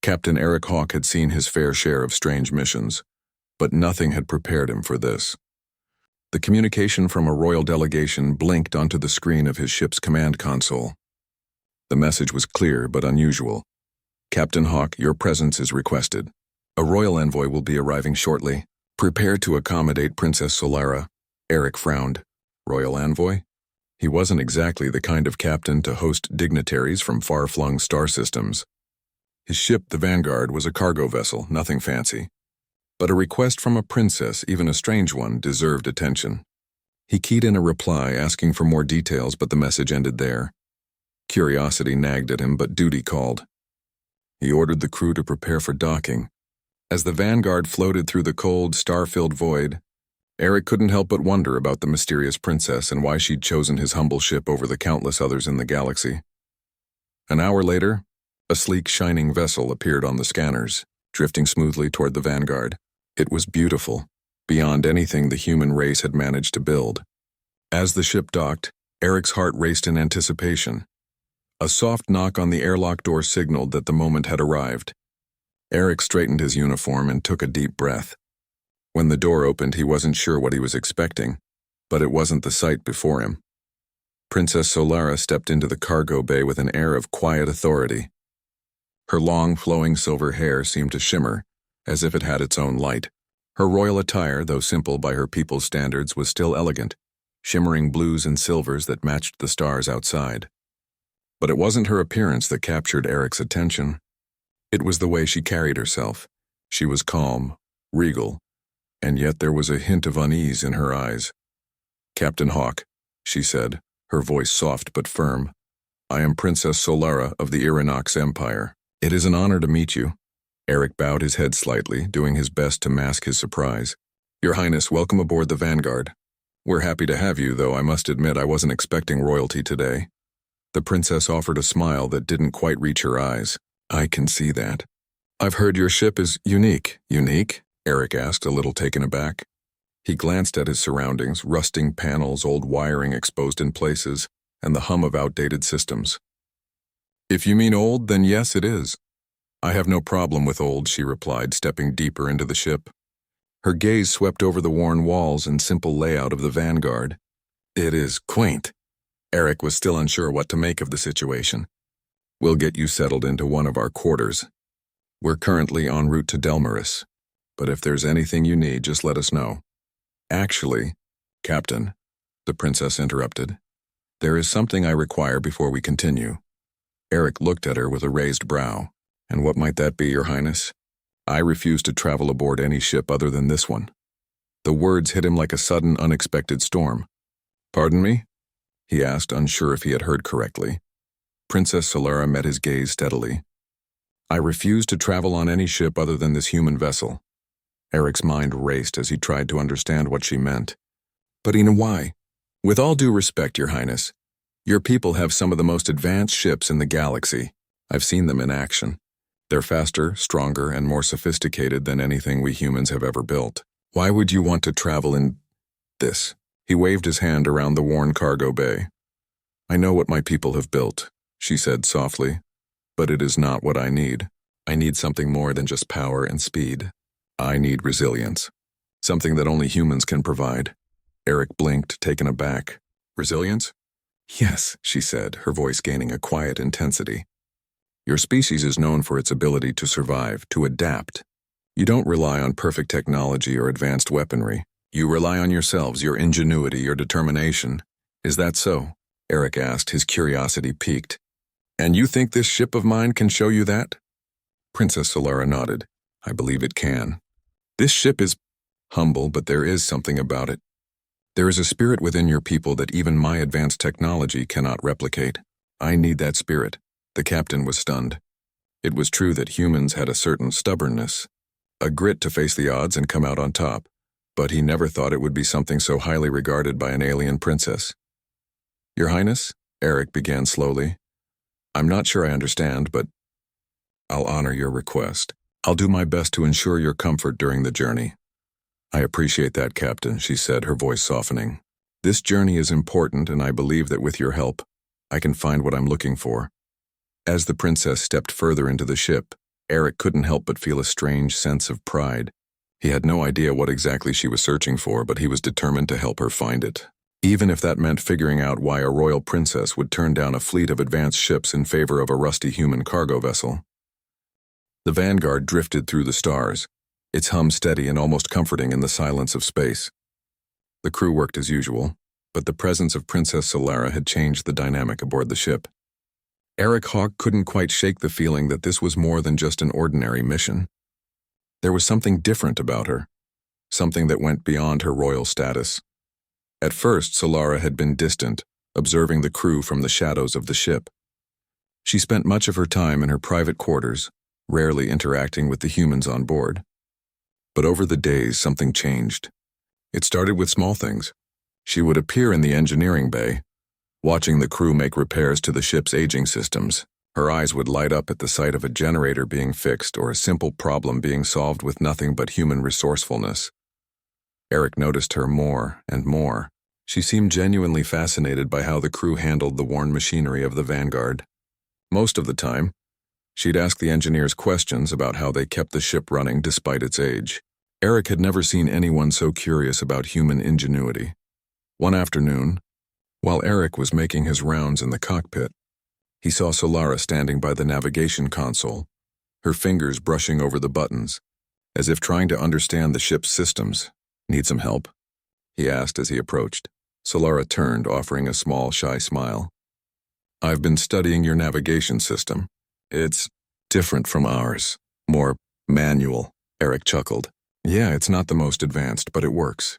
Captain Eric Hawke had seen his fair share of strange missions, but nothing had prepared him for this. The communication from a royal delegation blinked onto the screen of his ship's command console. The message was clear but unusual. Captain Hawke, your presence is requested. A royal envoy will be arriving shortly. Prepare to accommodate Princess Solara. Eric frowned. Royal envoy? He wasn't exactly the kind of captain to host dignitaries from far-flung star systems. His ship, the Vanguard, was a cargo vessel, nothing fancy. But a request from a princess, even a strange one, deserved attention. He keyed in a reply asking for more details, but the message ended there. Curiosity nagged at him, but duty called. He ordered the crew to prepare for docking. As the Vanguard floated through the cold, star-filled void, Eric couldn't help but wonder about the mysterious princess and why she'd chosen his humble ship over the countless others in the galaxy. An hour later, a sleek, shining vessel appeared on the scanners, drifting smoothly toward the Vanguard. It was beautiful, beyond anything the human race had managed to build. As the ship docked, Eric's heart raced in anticipation. A soft knock on the airlock door signaled that the moment had arrived. Eric straightened his uniform and took a deep breath. When the door opened, he wasn't sure what he was expecting, but it wasn't the sight before him. Princess Solara stepped into the cargo bay with an air of quiet authority. Her long, flowing silver hair seemed to shimmer, as if it had its own light. Her royal attire, though simple by her people's standards, was still elegant, shimmering blues and silvers that matched the stars outside. But it wasn't her appearance that captured Eric's attention. It was the way she carried herself. She was calm, regal, and yet there was a hint of unease in her eyes. Captain Hawke, she said, her voice soft but firm. I am Princess Solara of the Irinox Empire. It is an honor to meet you. Eric bowed his head slightly, doing his best to mask his surprise. Your Highness, welcome aboard the Vanguard. We're happy to have you, though I must admit I wasn't expecting royalty today. The princess offered a smile that didn't quite reach her eyes. I can see that. I've heard your ship is unique. Unique? Eric asked, a little taken aback. He glanced at his surroundings, rusting panels, old wiring exposed in places, and the hum of outdated systems. If you mean old, then yes, it is. I have no problem with old, she replied, stepping deeper into the ship. Her gaze swept over the worn walls and simple layout of the Vanguard. It is quaint. Eric was still unsure what to make of the situation. We'll get you settled into one of our quarters. We're currently en route to Delmaris, but if there's anything you need, just let us know. Actually, Captain, the princess interrupted, there is something I require before we continue. Eric looked at her with a raised brow. And what might that be, Your Highness? I refuse to travel aboard any ship other than this one. The words hit him like a sudden, unexpected storm. Pardon me? He asked, unsure if he had heard correctly. Princess Solara met his gaze steadily. I refuse to travel on any ship other than this human vessel. Eric's mind raced as he tried to understand what she meant. But why? With all due respect, Your Highness, your people have some of the most advanced ships in the galaxy. I've seen them in action. They're faster, stronger, and more sophisticated than anything we humans have ever built. Why would you want to travel in this? He waved his hand around the worn cargo bay. I know what my people have built, she said softly, but it is not what I need. I need something more than just power and speed. I need resilience, something that only humans can provide. Eric blinked, taken aback. Resilience? Yes, she said, her voice gaining a quiet intensity. Your species is known for its ability to survive, to adapt. You don't rely on perfect technology or advanced weaponry. You rely on yourselves, your ingenuity, your determination. Is that so? Eric asked, his curiosity piqued. And you think this ship of mine can show you that? Princess Solara nodded. I believe it can. This ship is humble, but there is something about it. There is a spirit within your people that even my advanced technology cannot replicate. I need that spirit. The captain was stunned. It was true that humans had a certain stubbornness, a grit to face the odds and come out on top, but he never thought it would be something so highly regarded by an alien princess. Your Highness, Eric began slowly, I'm not sure I understand, but I'll honor your request. I'll do my best to ensure your comfort during the journey. I appreciate that, Captain, she said, her voice softening. This journey is important, and I believe that with your help, I can find what I'm looking for. As the princess stepped further into the ship, Eric couldn't help but feel a strange sense of pride. He had no idea what exactly she was searching for, but he was determined to help her find it, even if that meant figuring out why a royal princess would turn down a fleet of advanced ships in favor of a rusty human cargo vessel. The Vanguard drifted through the stars, its hum steady and almost comforting in the silence of space. The crew worked as usual, but the presence of Princess Solara had changed the dynamic aboard the ship. Eric Hawke couldn't quite shake the feeling that this was more than just an ordinary mission. There was something different about her, something that went beyond her royal status. At first, Solara had been distant, observing the crew from the shadows of the ship. She spent much of her time in her private quarters, rarely interacting with the humans on board. But over the days, something changed. It started with small things. She would appear in the engineering bay, watching the crew make repairs to the ship's aging systems. Her eyes would light up at the sight of a generator being fixed or a simple problem being solved with nothing but human resourcefulness. Eric noticed her more and more. She seemed genuinely fascinated by how the crew handled the worn machinery of the Vanguard. Most of the time, she'd ask the engineers questions about how they kept the ship running despite its age. Eric had never seen anyone so curious about human ingenuity. One afternoon, while Eric was making his rounds in the cockpit, he saw Solara standing by the navigation console, her fingers brushing over the buttons, as if trying to understand the ship's systems. "Need some help?" he asked as he approached. Solara turned, offering a small, shy smile. "I've been studying your navigation system. It's different from ours. More manual," Eric chuckled. "Yeah, it's not the most advanced, but it works.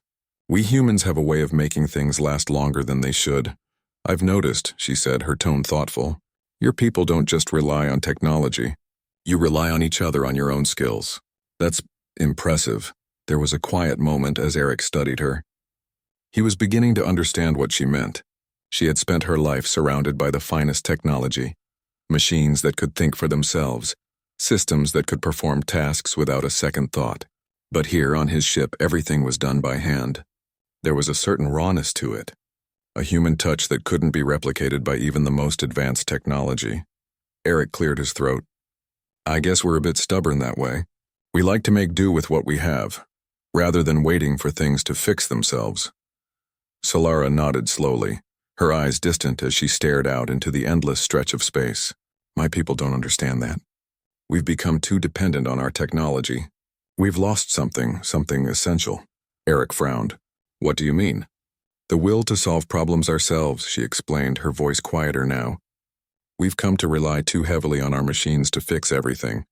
We humans have a way of making things last longer than they should. I've noticed," she said, her tone thoughtful. "Your people don't just rely on technology. You rely on each other, on your own skills. That's impressive." There was a quiet moment as Eric studied her. He was beginning to understand what she meant. She had spent her life surrounded by the finest technology, machines that could think for themselves, systems that could perform tasks without a second thought. But here on his ship, everything was done by hand. There was a certain rawness to it, a human touch that couldn't be replicated by even the most advanced technology. Eric cleared his throat. "I guess we're a bit stubborn that way. We like to make do with what we have, rather than waiting for things to fix themselves." Solara nodded slowly, her eyes distant as she stared out into the endless stretch of space. "My people don't understand that. We've become too dependent on our technology. We've lost something essential." Eric frowned. "What do you mean?" "The will to solve problems ourselves," she explained, her voice quieter now. "We've come to rely too heavily on our machines to fix everything.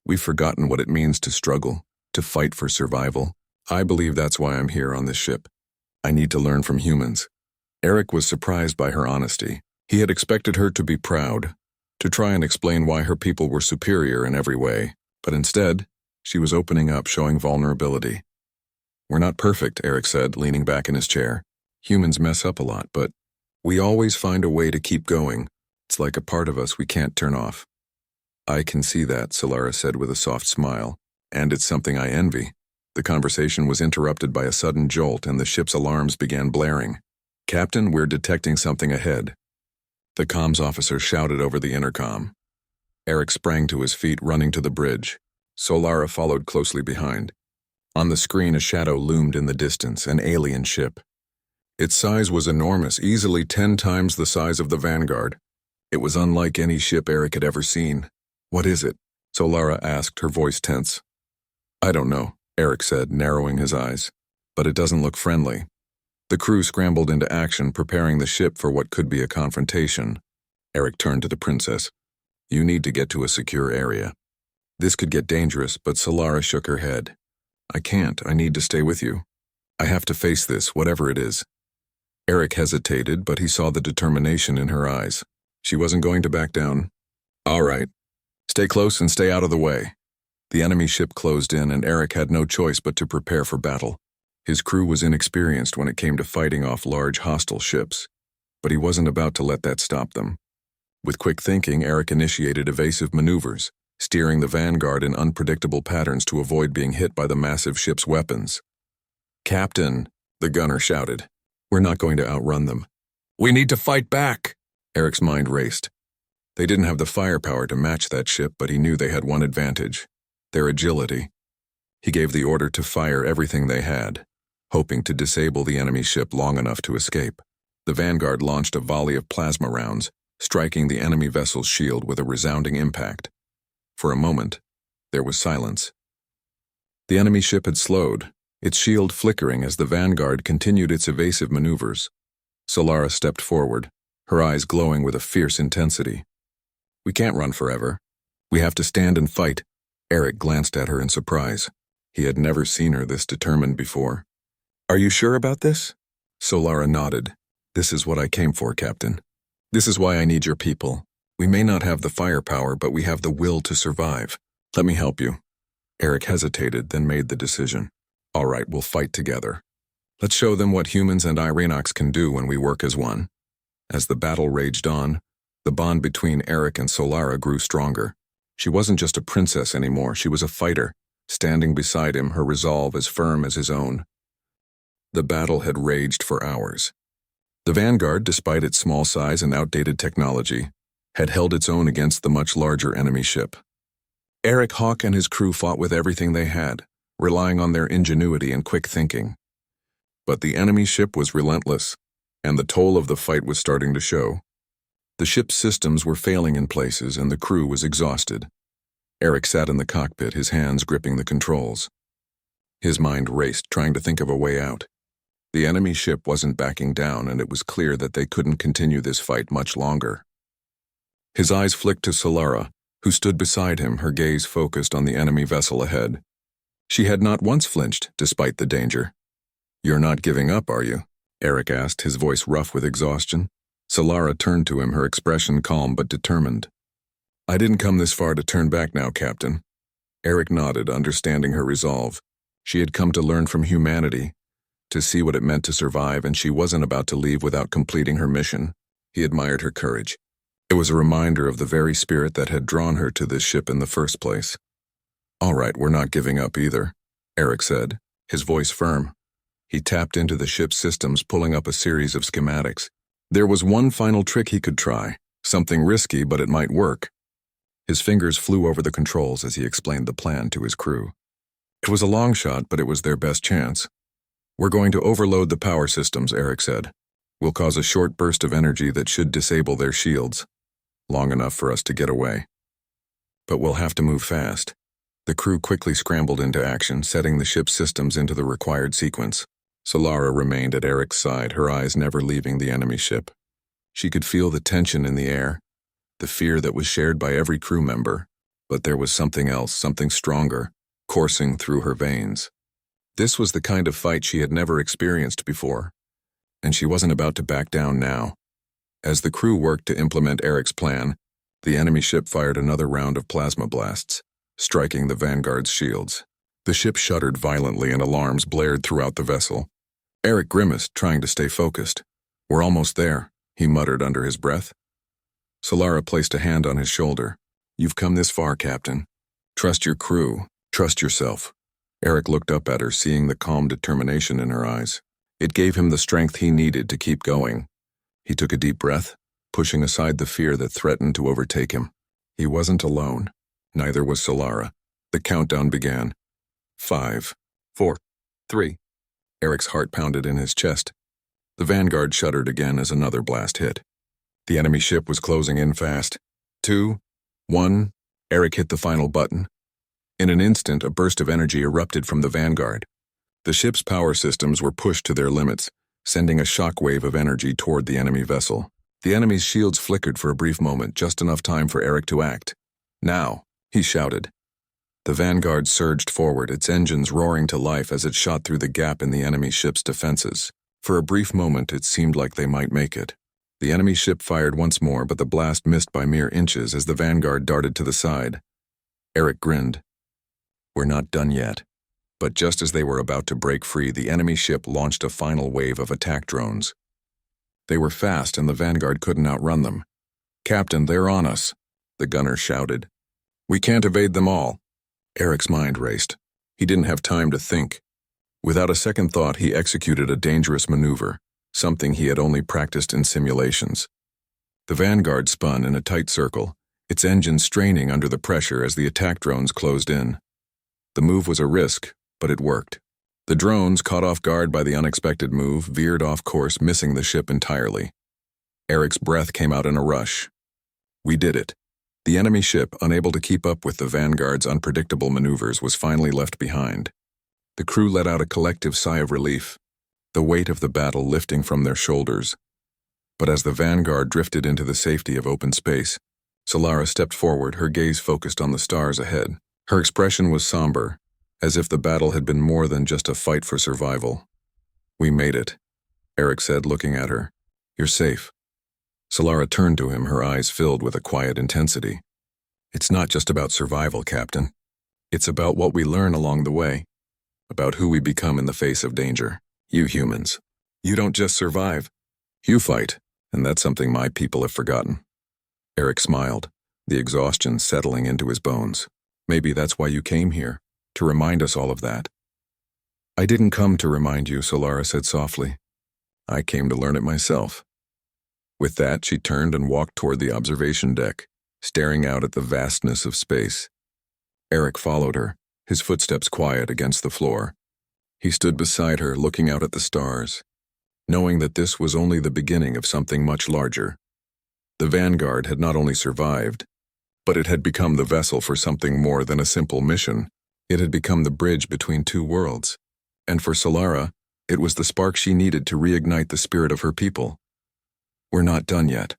We've forgotten what it means to struggle, to fight for survival. I believe that's why I'm here on this ship. I need to learn from humans." Eric was surprised by her honesty. He had expected her to be proud, to try and explain why her people were superior in every way, but instead, she was opening up, showing vulnerability. "We're not perfect," Eric said, leaning back in his chair. "Humans mess up a lot, but we always find a way to keep going. It's like a part of us we can't turn off." "I can see that," Solara said with a soft smile, "and it's something I envy." The conversation was interrupted by a sudden jolt and the ship's alarms began blaring. "Captain, we're detecting something ahead," the comms officer shouted over the intercom. Eric sprang to his feet, running to the bridge. Solara followed closely behind. On the screen, a shadow loomed in the distance, an alien ship. Its size was enormous, easily 10 times the size of the Vanguard. It was unlike any ship Eric had ever seen. "What is it?" Solara asked, her voice tense. "I don't know," Eric said, narrowing his eyes. "But it doesn't look friendly." The crew scrambled into action, preparing the ship for what could be a confrontation. Eric turned to the princess. "You need to get to a secure area." This could get dangerous, but Solara shook her head. "I can't. I need to stay with you. I have to face this, whatever it is." Eric hesitated, but he saw the determination in her eyes. She wasn't going to back down. "All right. Stay close and stay out of the way." The enemy ship closed in, and Eric had no choice but to prepare for battle. His crew was inexperienced when it came to fighting off large hostile ships, but he wasn't about to let that stop them. With quick thinking, Eric initiated evasive maneuvers, steering the Vanguard in unpredictable patterns to avoid being hit by the massive ship's weapons. "Captain," the gunner shouted, "we're not going to outrun them." "We need to fight back," Eric's mind raced. They didn't have the firepower to match that ship, but he knew they had one advantage: their agility. He gave the order to fire everything they had, hoping to disable the enemy ship long enough to escape. The Vanguard launched a volley of plasma rounds, striking the enemy vessel's shield with a resounding impact. For a moment, there was silence. The enemy ship had slowed, its shield flickering as the Vanguard continued its evasive maneuvers. Solara stepped forward, her eyes glowing with a fierce intensity. "We can't run forever. We have to stand and fight." Eric glanced at her in surprise. He had never seen her this determined before. "Are you sure about this?" Solara nodded. "This is what I came for, Captain. This is why I need your people. We may not have the firepower, but we have the will to survive. Let me help you." Eric hesitated, then made the decision. "All right, we'll fight together. Let's show them what humans and Irenox can do when we work as one." As the battle raged on, the bond between Eric and Solara grew stronger. She wasn't just a princess anymore, she was a fighter, standing beside him, her resolve as firm as his own. The battle had raged for hours. The Vanguard, despite its small size and outdated technology, had held its own against the much larger enemy ship. Eric Hawke and his crew fought with everything they had, relying on their ingenuity and quick thinking. But the enemy ship was relentless, and the toll of the fight was starting to show. The ship's systems were failing in places, and the crew was exhausted. Eric sat in the cockpit, his hands gripping the controls. His mind raced, trying to think of a way out. The enemy ship wasn't backing down, and it was clear that they couldn't continue this fight much longer. His eyes flicked to Solara, who stood beside him, her gaze focused on the enemy vessel ahead. She had not once flinched, despite the danger. "You're not giving up, are you?" Eric asked, his voice rough with exhaustion. Solara turned to him, her expression calm but determined. "I didn't come this far to turn back now, Captain." Eric nodded, understanding her resolve. She had come to learn from humanity, to see what it meant to survive, and she wasn't about to leave without completing her mission. He admired her courage. It was a reminder of the very spirit that had drawn her to this ship in the first place. "All right, we're not giving up either," Eric said, his voice firm. He tapped into the ship's systems, pulling up a series of schematics. There was one final trick he could try, something risky, but it might work. His fingers flew over the controls as he explained the plan to his crew. It was a long shot, but it was their best chance. "We're going to overload the power systems," Eric said. "We'll cause a short burst of energy that should disable their shields, long enough for us to get away. But we'll have to move fast." The crew quickly scrambled into action, setting the ship's systems into the required sequence. Solara remained at Eric's side, her eyes never leaving the enemy ship. She could feel the tension in the air, the fear that was shared by every crew member, but there was something else, something stronger, coursing through her veins. This was the kind of fight she had never experienced before, and she wasn't about to back down now. As the crew worked to implement Eric's plan, the enemy ship fired another round of plasma blasts, striking the Vanguard's shields. The ship shuddered violently and alarms blared throughout the vessel. Eric grimaced, trying to stay focused. "We're almost there," he muttered under his breath. Solara placed a hand on his shoulder. "You've come this far, Captain. Trust your crew. Trust yourself." Eric looked up at her, seeing the calm determination in her eyes. It gave him the strength he needed to keep going. He took a deep breath, pushing aside the fear that threatened to overtake him. He wasn't alone. Neither was Solara. The countdown began. 5, 4, 3. Eric's heart pounded in his chest. The Vanguard shuddered again as another blast hit. The enemy ship was closing in fast. 2, 1. Eric hit the final button. In an instant, a burst of energy erupted from the Vanguard. The ship's power systems were pushed to their limits, sending a shock wave of energy toward the enemy vessel. The enemy's shields flickered for a brief moment, just enough time for Eric to act. "Now," he shouted. The Vanguard surged forward, its engines roaring to life as it shot through the gap in the enemy ship's defenses. For a brief moment, it seemed like they might make it. The enemy ship fired once more, but the blast missed by mere inches as the Vanguard darted to the side. Eric grinned. "We're not done yet." But just as they were about to break free, the enemy ship launched a final wave of attack drones. They were fast, and the Vanguard couldn't outrun them. "Captain, they're on us," the gunner shouted. "We can't evade them all." Eric's mind raced. He didn't have time to think. Without a second thought, he executed a dangerous maneuver, something he had only practiced in simulations. The Vanguard spun in a tight circle, its engine straining under the pressure as the attack drones closed in. The move was a risk, but it worked. The drones, caught off guard by the unexpected move, veered off course, missing the ship entirely. Eric's breath came out in a rush. We did it. The enemy ship, unable to keep up with the Vanguard's unpredictable maneuvers, was finally left behind. The crew let out a collective sigh of relief, the weight of the battle lifting from their shoulders. But as the Vanguard drifted into the safety of open space, Solara stepped forward, her gaze focused on the stars ahead. Her expression was somber, as if the battle had been more than just a fight for survival. "We made it," Eric said, looking at her. "You're safe." Solara turned to him, her eyes filled with a quiet intensity. "It's not just about survival, Captain. It's about what we learn along the way, about who we become in the face of danger. You humans, you don't just survive. You fight, and that's something my people have forgotten." Eric smiled, the exhaustion settling into his bones. "Maybe that's why you came here, to remind us all of that." "I didn't come to remind you," Solara said softly. "I came to learn it myself." With that, she turned and walked toward the observation deck, staring out at the vastness of space. Eric followed her, his footsteps quiet against the floor. He stood beside her, looking out at the stars, knowing that this was only the beginning of something much larger. The Vanguard had not only survived, but it had become the vessel for something more than a simple mission. It had become the bridge between two worlds. And for Solara, it was the spark she needed to reignite the spirit of her people. "We're not done yet,"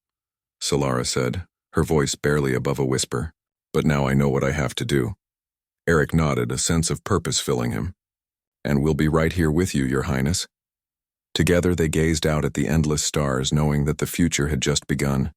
Solara said, her voice barely above a whisper. "But now I know what I have to do." Eric nodded, a sense of purpose filling him. "And we'll be right here with you, Your Highness." Together they gazed out at the endless stars, knowing that the future had just begun.